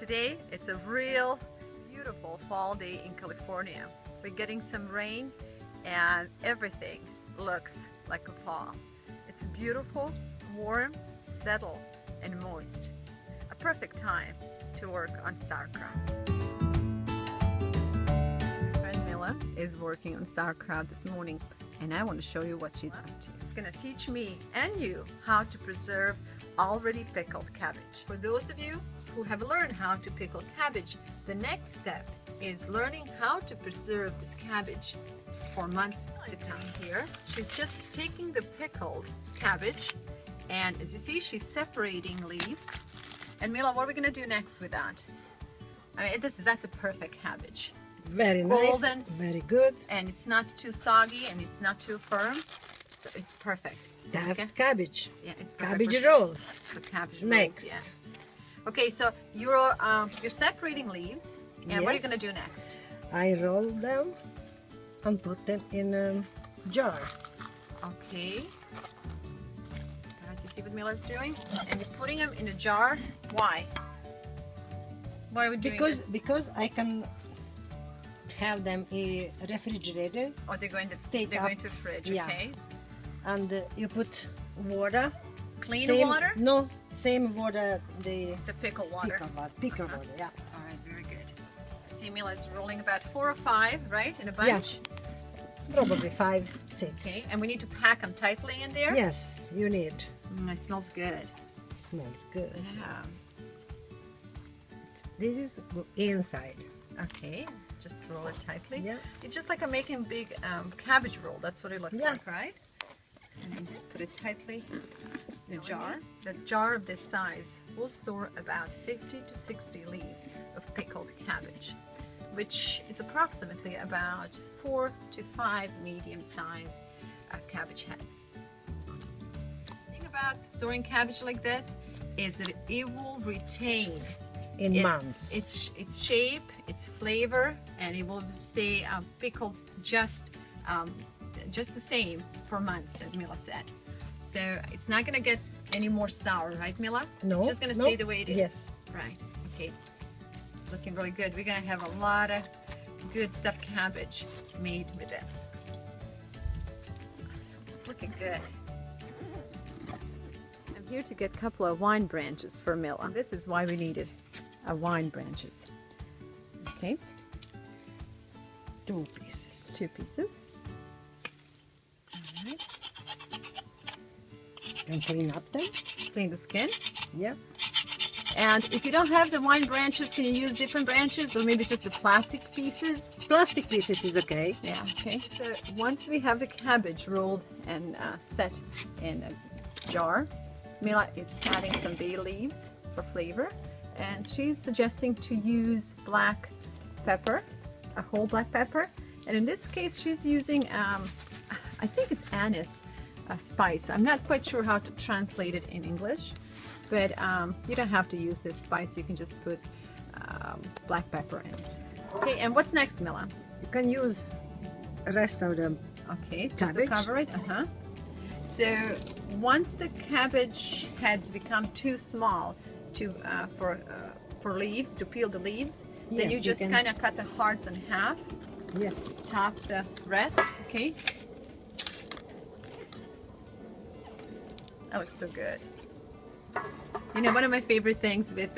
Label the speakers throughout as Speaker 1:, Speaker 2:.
Speaker 1: Today it's a real beautiful fall day in California. We're getting some rain and everything looks like a fall. It's beautiful, warm, settled and moist. A perfect time to work on sauerkraut. Friend Mila is working on sauerkraut this morning and I want to show you what she's up to. It's going to teach me and you how to preserve already pickled cabbage. For those of you who have learned how to pickle cabbage, the next step is learning how to preserve this cabbage for months to come. Here, she's just taking the pickled cabbage, and as you see, she's separating leaves. And Mila, what are we going to do next with that? I mean, that's a perfect cabbage. It's
Speaker 2: very
Speaker 1: golden,
Speaker 2: nice, very good,
Speaker 1: and it's not too soggy, and it's not too firm. So it's perfect.
Speaker 2: They have cabbage.
Speaker 1: Yeah, it's
Speaker 2: cabbage rolls.
Speaker 1: The cabbage
Speaker 2: next.
Speaker 1: Rolls, yes. Okay, so you're separating leaves, and
Speaker 2: yes.
Speaker 1: What are you going to do next?
Speaker 2: I roll them and put them in a jar.
Speaker 1: Okay. Can't you see what Mila's doing? And you're putting them in a jar. Why? Why are we doing that?
Speaker 2: Because I can have them in a refrigerator.
Speaker 1: Oh, they're going to fridge.
Speaker 2: Yeah.
Speaker 1: Okay.
Speaker 2: And you put water.
Speaker 1: Clean water?
Speaker 2: No, same water. The
Speaker 1: pickle water.
Speaker 2: Pickle water. Yeah.
Speaker 1: All right. Very good. See, Mila's rolling about 4 or 5, right, in a bunch.
Speaker 2: Yeah. Probably 5, 6.
Speaker 1: Okay. And we need to pack them tightly in there.
Speaker 2: Yes, you need.
Speaker 1: It smells good.
Speaker 2: Smells good.
Speaker 1: Yeah.
Speaker 2: This is inside.
Speaker 1: Okay. Just roll it tightly.
Speaker 2: Yeah.
Speaker 1: It's just like a making big cabbage roll. That's what it looks
Speaker 2: Yeah.
Speaker 1: like, right? And then put it tightly in a jar. The jar of this size will store about 50 to 60 leaves of pickled cabbage, which is approximately about 4 to 5 medium-sized cabbage heads. The thing about storing cabbage like this is that it will retain
Speaker 2: months.
Speaker 1: Its shape, its flavor, and it will stay pickled just the same for months, as Mila said. So it's not going to get any more sour, right, Mila?
Speaker 2: No.
Speaker 1: It's just going to stay the way it is.
Speaker 2: Yes.
Speaker 1: Right. Okay. It's looking really good. We're going to have a lot of good stuffed cabbage made with this. It's looking good. I'm here to get a couple of wine branches for Mila. This is why we needed wine branches. Okay.
Speaker 2: 2 pieces.
Speaker 1: 2 pieces. All right.
Speaker 2: And clean up them.
Speaker 1: Clean the skin.
Speaker 2: Yeah.
Speaker 1: And if you don't have the wine branches, can you use different branches or maybe just the plastic pieces?
Speaker 2: Plastic pieces is okay.
Speaker 1: Yeah, okay. So once we have the cabbage rolled and set in a jar, Mila is adding some bay leaves for flavor. And she's suggesting to use black pepper, a whole black pepper. And in this case, she's using, I think it's anise spice. I'm not quite sure how to translate it in English, but you don't have to use this spice. You can just put black pepper in it. Okay, and what's next, Mila?
Speaker 2: You can use the rest of them.
Speaker 1: Okay, just to cover it. So once the cabbage heads become too small for leaves, to peel the leaves, then you just kind of cut the hearts in half.
Speaker 2: Yes.
Speaker 1: Top the rest. Okay. That looks so good. You know, one of my favorite things with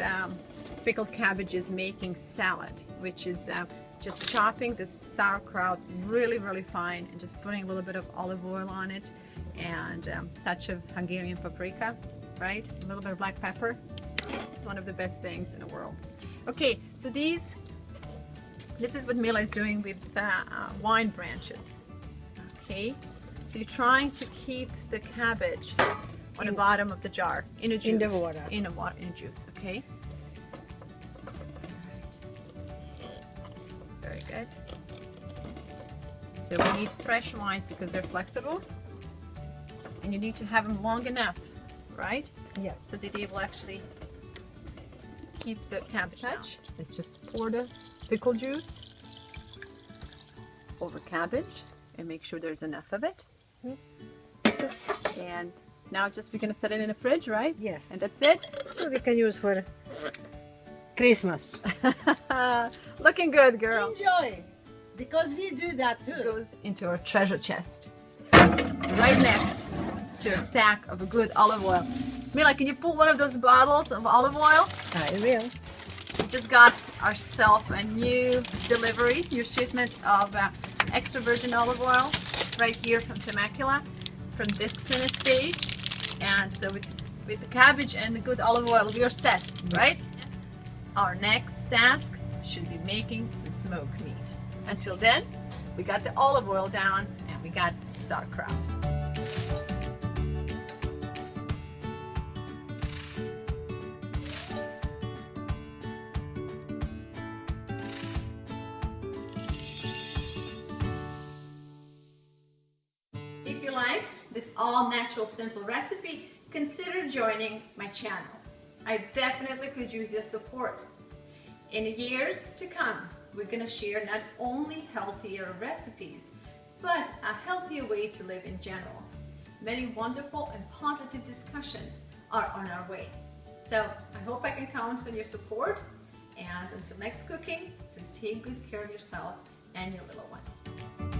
Speaker 1: pickled cabbage is making salad, which is just chopping the sauerkraut really, really fine and just putting a little bit of olive oil on it and a touch of Hungarian paprika, right? A little bit of black pepper. It's one of the best things in the world. Okay, so this is what Mila is doing with wine branches. Okay, so you're trying to keep the cabbage on the bottom of the jar in a juice.
Speaker 2: In the water.
Speaker 1: In a juice. Okay. All right. Very good. So we need fresh wines because they're flexible, and you need to have them long enough, right?
Speaker 2: Yeah.
Speaker 1: So that they will actually keep the cabbage touch. Let's just pour the pickle juice over cabbage and make sure there's enough of it. And now we're gonna set it in the fridge, right?
Speaker 2: Yes.
Speaker 1: And that's it?
Speaker 2: So we can use for Christmas.
Speaker 1: Looking good, girl.
Speaker 3: Enjoy, because we do that too.
Speaker 1: Goes into our treasure chest, right next to a stack of a good olive oil. Mila, can you pull one of those bottles of olive oil?
Speaker 2: I will.
Speaker 1: We just got ourselves a new delivery, new shipment of extra virgin olive oil right here from Temecula, from Dixon Estate. And so with the cabbage and the good olive oil, we are set, right? Our next task should be making some smoked meat. Until then, we got the olive oil down and we got sauerkraut. If you like this all-natural simple recipe, consider joining my channel. I definitely could use your support. In the years to come, we're going to share not only healthier recipes, but a healthier way to live in general. Many wonderful and positive discussions are on our way. So I hope I can count on your support. And until next cooking, please take good care of yourself and your little ones.